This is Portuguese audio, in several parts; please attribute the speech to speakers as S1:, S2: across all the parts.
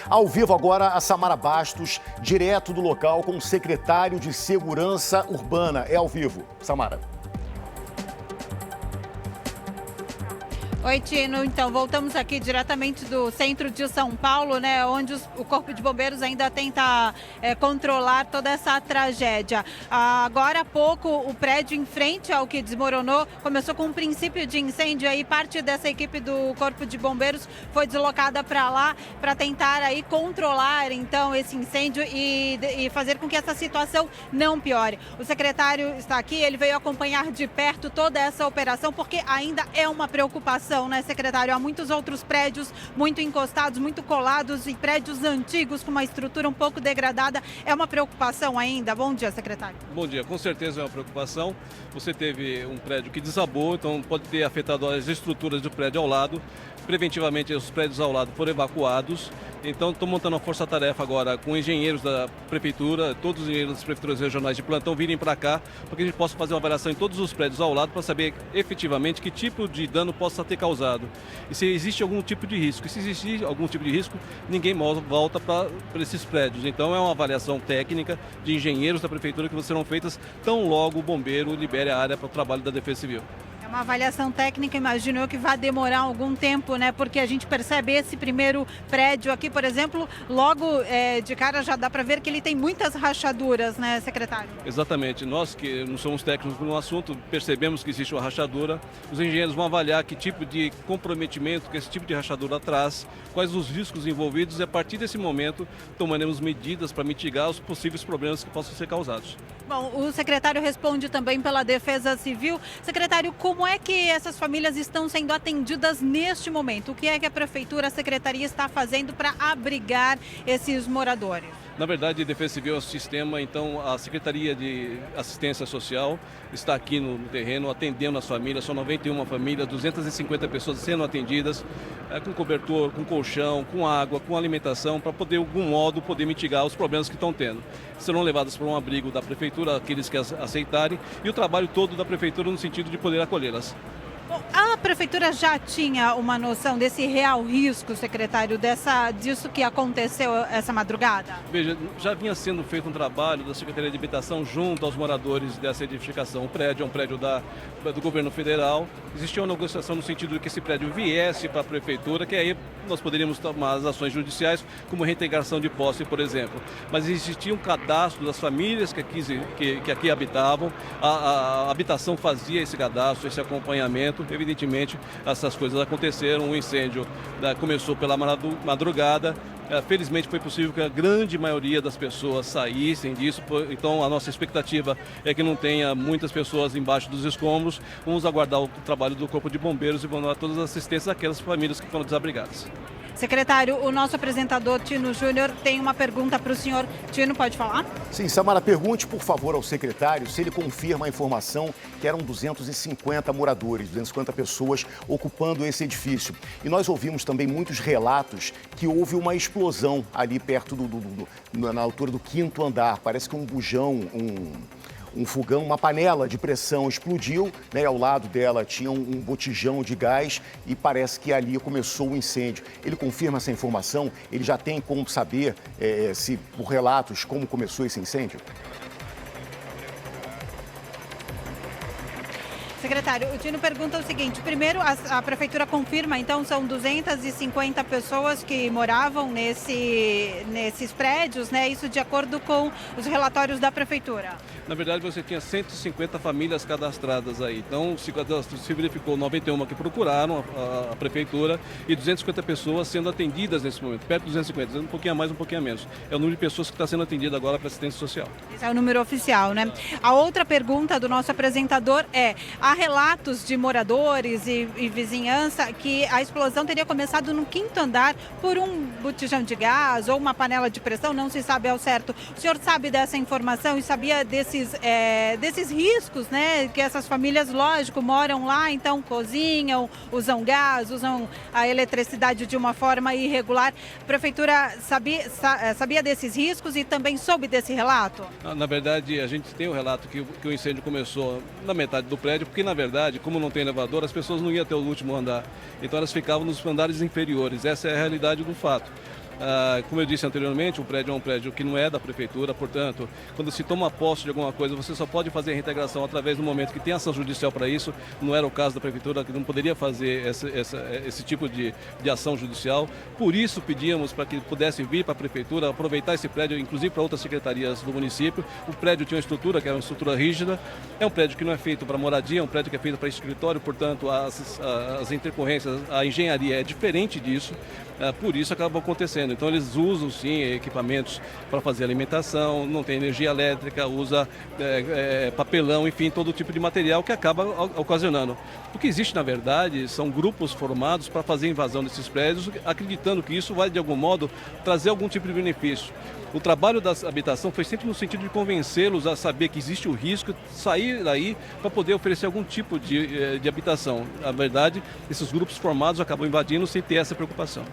S1: Ao vivo agora, a Samara Bastos, direto do local com o secretário de Segurança Urbana. É ao vivo. Samara.
S2: Oi, Tino. Então, voltamos aqui diretamente do centro de São Paulo, né, onde o Corpo de Bombeiros ainda tenta controlar toda essa tragédia. Agora há pouco, o prédio em frente ao que desmoronou começou com um princípio de incêndio. Aí parte dessa equipe do Corpo de Bombeiros foi deslocada para lá para tentar aí controlar, então, esse incêndio e fazer com que essa situação não piore. O secretário está aqui, ele veio acompanhar de perto toda essa operação, porque ainda é uma preocupação, né, secretário? Há muitos outros prédios muito encostados, muito colados e prédios antigos com uma estrutura um pouco degradada. É uma preocupação ainda? Bom dia, secretário.
S3: Bom dia. Com certeza é uma preocupação. Você teve um prédio que desabou, então pode ter afetado as estruturas do prédio ao lado. Preventivamente, os prédios ao lado foram evacuados. Então, estou montando uma força-tarefa agora com engenheiros da prefeitura, todos os engenheiros das prefeituras regionais de plantão virem para cá, para que a gente possa fazer uma avaliação em todos os prédios ao lado para saber efetivamente que tipo de dano possa ter causado e se existe algum tipo de risco. E se existir algum tipo de risco, ninguém volta para esses prédios. Então, é uma avaliação técnica de engenheiros da prefeitura que serão feitas tão logo o bombeiro libere a área para o trabalho da Defesa Civil.
S2: É uma avaliação técnica, imagino eu, que vai demorar algum tempo, né? Porque a gente percebe esse primeiro prédio aqui, por exemplo, logo de cara já dá para ver que ele tem muitas rachaduras, né, secretário?
S3: Exatamente. Nós que não somos técnicos no assunto, percebemos que existe uma rachadura. Os engenheiros vão avaliar que tipo de comprometimento que esse tipo de rachadura traz, quais os riscos envolvidos e a partir desse momento tomaremos medidas para mitigar os possíveis problemas que possam ser causados.
S2: Bom, o secretário responde também pela Defesa Civil. Secretário, como é que essas famílias estão sendo atendidas neste momento? O que é que a Prefeitura, a Secretaria está fazendo para abrigar esses moradores?
S3: Na verdade, a Defesa Civil é um sistema, então a Secretaria de Assistência Social está aqui no terreno atendendo as famílias, são 91 famílias, 250 pessoas sendo atendidas, com cobertor, com colchão, com água, com alimentação, para poder, de algum modo, poder mitigar os problemas que estão tendo. Serão levadas para um abrigo da Prefeitura, aqueles que aceitarem, e o trabalho todo da Prefeitura no sentido de poder acolhê-las.
S2: Bom, a Prefeitura já tinha uma noção desse real risco, secretário, disso que aconteceu essa madrugada?
S3: Veja, já vinha sendo feito um trabalho da Secretaria de Habitação junto aos moradores dessa edificação. O prédio é um prédio do governo federal. Existia uma negociação no sentido de que esse prédio viesse para a Prefeitura, que aí nós poderíamos tomar as ações judiciais, como reintegração de posse, por exemplo. Mas existia um cadastro das famílias que aqui habitavam, a habitação fazia esse cadastro, esse acompanhamento. Evidentemente, essas coisas aconteceram, o incêndio começou pela madrugada. Felizmente foi possível que a grande maioria das pessoas saíssem disso, então a nossa expectativa é que não tenha muitas pessoas embaixo dos escombros. Vamos aguardar o trabalho do Corpo de Bombeiros e vamos dar todas as assistências àquelas famílias que foram desabrigadas.
S2: Secretário, o nosso apresentador Tino Júnior tem uma pergunta para o senhor. Tino, pode falar?
S1: Sim, Samara, pergunte por favor ao secretário se ele confirma a informação que eram 250 moradores, 250 pessoas ocupando esse edifício. E nós ouvimos também muitos relatos que houve uma explosão ali perto na altura do 5º andar. Parece que um bujão, um fogão, uma panela de pressão explodiu, né? Ao lado dela tinha um botijão de gás e parece que ali começou o incêndio. Ele confirma essa informação? Ele já tem como saber, se por relatos, como começou esse incêndio?
S2: Secretário, o Tino pergunta o seguinte: primeiro, a Prefeitura confirma, então, são 250 pessoas que moravam nesses prédios, né? Isso de acordo com os relatórios da Prefeitura.
S3: Na verdade, você tinha 150 famílias cadastradas aí. Então, se verificou 91 que procuraram a Prefeitura e 250 pessoas sendo atendidas nesse momento, perto de 250, um pouquinho a mais, um pouquinho a menos. É o número de pessoas que está sendo atendida agora para assistência social.
S2: Esse é o número oficial, né? A outra pergunta do nosso apresentador é: há relatos de moradores e vizinhança que a explosão teria começado no 5º andar por um botijão de gás ou uma panela de pressão, não se sabe ao certo. O senhor sabe dessa informação e sabia desses riscos, né? Que essas famílias, lógico, moram lá, então cozinham, usam gás, usam a eletricidade de uma forma irregular. A Prefeitura sabia desses riscos e também soube desse relato?
S3: Na verdade, a gente tem o relato que o incêndio começou na metade do prédio, porque na verdade, como não tem elevador, as pessoas não iam até o último andar. Então elas ficavam nos andares inferiores. Essa é a realidade do fato. Como eu disse anteriormente, o prédio é um prédio que não é da prefeitura, portanto, quando se toma posse de alguma coisa, você só pode fazer a reintegração através do momento que tem ação judicial para isso. Não era o caso da prefeitura, que não poderia fazer esse tipo de ação judicial. Por isso pedíamos para que pudesse vir para a prefeitura, aproveitar esse prédio, inclusive para outras secretarias do município. O prédio tinha uma estrutura que era uma estrutura rígida, é um prédio que não é feito para moradia, é um prédio que é feito para escritório, portanto, as intercorrências, a engenharia é diferente disso. Por isso acabou acontecendo. Então eles usam sim equipamentos para fazer alimentação, não tem energia elétrica, usa papelão, enfim, todo tipo de material que acaba ocasionando. O que existe na verdade são grupos formados para fazer invasão desses prédios, acreditando que isso vai de algum modo trazer algum tipo de benefício. O trabalho da habitação foi sempre no sentido de convencê-los a saber que existe o risco, sair daí para poder oferecer algum tipo de habitação. Na verdade, esses grupos formados acabam invadindo sem ter essa preocupação.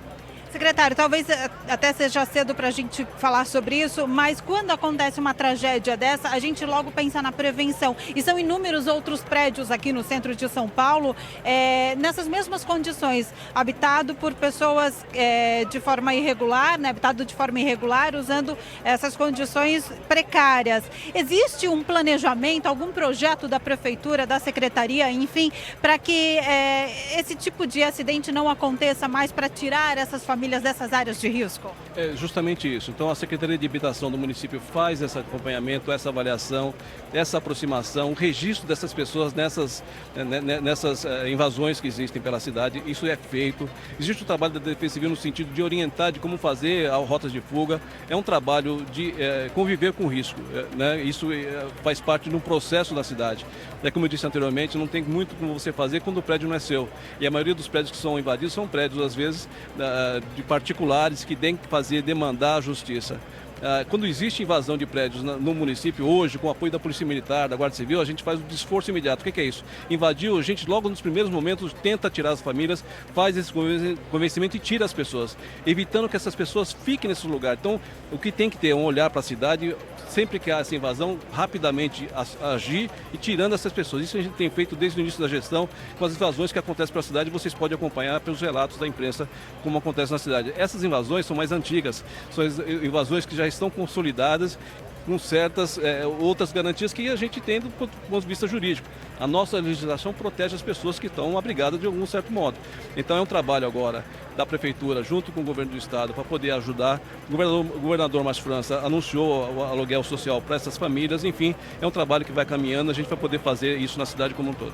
S2: Secretário, talvez até seja cedo para a gente falar sobre isso, mas quando acontece uma tragédia dessa, a gente logo pensa na prevenção. E são inúmeros outros prédios aqui no centro de São Paulo, nessas mesmas condições, habitado por pessoas de forma irregular, né, habitado de forma irregular, usando essas condições precárias. Existe um planejamento, algum projeto da prefeitura, da secretaria, enfim, para que esse tipo de acidente não aconteça mais, para tirar essas famílias dessas áreas de risco?
S3: É justamente isso. Então a Secretaria de Habitação do município faz esse acompanhamento, essa avaliação, essa aproximação, o registro dessas pessoas nessas invasões que existem pela cidade. Isso é feito. Existe o trabalho da Defesa Civil no sentido de orientar de como fazer rotas de fuga. É um trabalho de conviver com o risco, né? Isso faz parte de um processo da cidade. Como eu disse anteriormente, não tem muito como você fazer quando o prédio não é seu. E a maioria dos prédios que são invadidos são prédios, às vezes, de particulares que têm que demandar a justiça. Quando existe invasão de prédios no município, hoje, com o apoio da Polícia Militar, da Guarda Civil, a gente faz o esforço imediato. O que é isso? Invadiu, a gente logo nos primeiros momentos tenta tirar as famílias, faz esse convencimento e tira as pessoas, evitando que essas pessoas fiquem nesse lugar. Então, o que tem que ter é um olhar para a cidade, sempre que há essa invasão, rapidamente agir e tirando essas pessoas. Isso a gente tem feito desde o início da gestão, com as invasões que acontecem pela cidade, vocês podem acompanhar pelos relatos da imprensa como acontece na cidade. Essas invasões são mais antigas, são invasões que já estão consolidadas com certas outras garantias que a gente tem do ponto de vista jurídico. A nossa legislação protege as pessoas que estão abrigadas de algum certo modo. Então é um trabalho agora da Prefeitura, junto com o Governo do Estado, para poder ajudar. O governador Márcio França anunciou o aluguel social para essas famílias. Enfim, é um trabalho que vai caminhando, a gente vai poder fazer isso na cidade como um todo.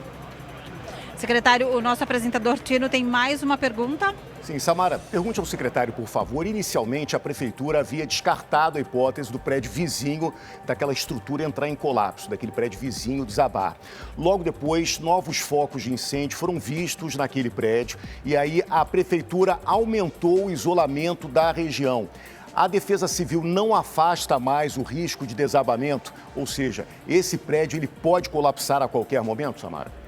S2: Secretário, o nosso apresentador Tino tem mais uma pergunta.
S1: Sim, Samara, pergunte ao secretário, por favor. Inicialmente, a prefeitura havia descartado a hipótese do prédio vizinho, daquela estrutura entrar em colapso, daquele prédio vizinho desabar. Logo depois, novos focos de incêndio foram vistos naquele prédio e aí a prefeitura aumentou o isolamento da região. A Defesa Civil não afasta mais o risco de desabamento, ou seja, esse prédio ele pode colapsar a qualquer momento, Samara?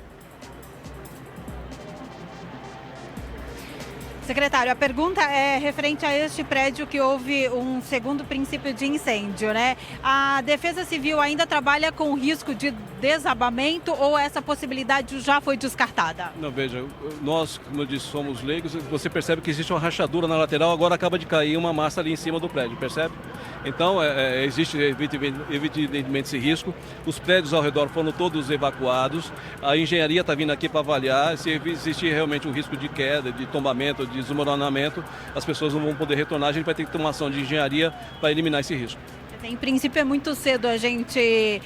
S2: Secretário, a pergunta é referente a este prédio que houve um segundo princípio de incêndio, né? A Defesa Civil ainda trabalha com risco de desabamento ou essa possibilidade já foi descartada?
S3: Não, veja, nós, como eu disse, somos leigos, você percebe que existe uma rachadura na lateral, agora acaba de cair uma massa ali em cima do prédio, percebe? Então, existe evidentemente esse risco. Os prédios ao redor foram todos evacuados, a engenharia está vindo aqui para avaliar se existe realmente um risco de queda, de tombamento, de desmoronamento, as pessoas não vão poder retornar, a gente vai ter que tomar ação de engenharia para eliminar esse risco.
S2: Em princípio é muito cedo a gente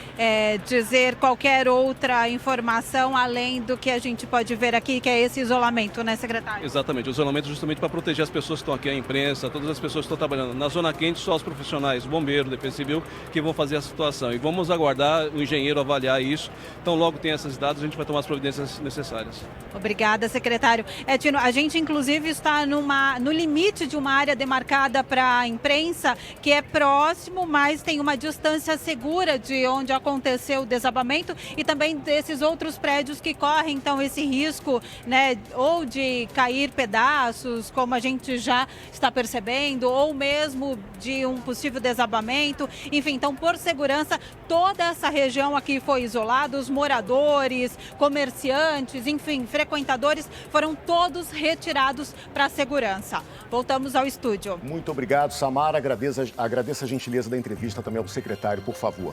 S2: dizer qualquer outra informação além do que a gente pode ver aqui, que é esse isolamento, né, secretário?
S3: Exatamente, o isolamento justamente para proteger as pessoas que estão aqui, a imprensa, todas as pessoas que estão trabalhando. Na zona quente, só os profissionais, bombeiros, defesa civil, que vão fazer a situação. E vamos aguardar o engenheiro avaliar isso. Então, logo tem esses dados, a gente vai tomar as providências necessárias.
S2: Obrigada, secretário. Tino, a gente inclusive está no limite de uma área demarcada para a imprensa, que é próximo, mas mas tem uma distância segura de onde aconteceu o desabamento e também desses outros prédios que correm, então, esse risco, né, ou de cair pedaços, como a gente já está percebendo, ou mesmo de um possível desabamento. Enfim, então, por segurança, toda essa região aqui foi isolada, os moradores, comerciantes, enfim, frequentadores foram todos retirados para a segurança. Voltamos ao estúdio.
S1: Muito obrigado, Samara. Agradeço a gentileza da entrevista também ao secretário, por favor.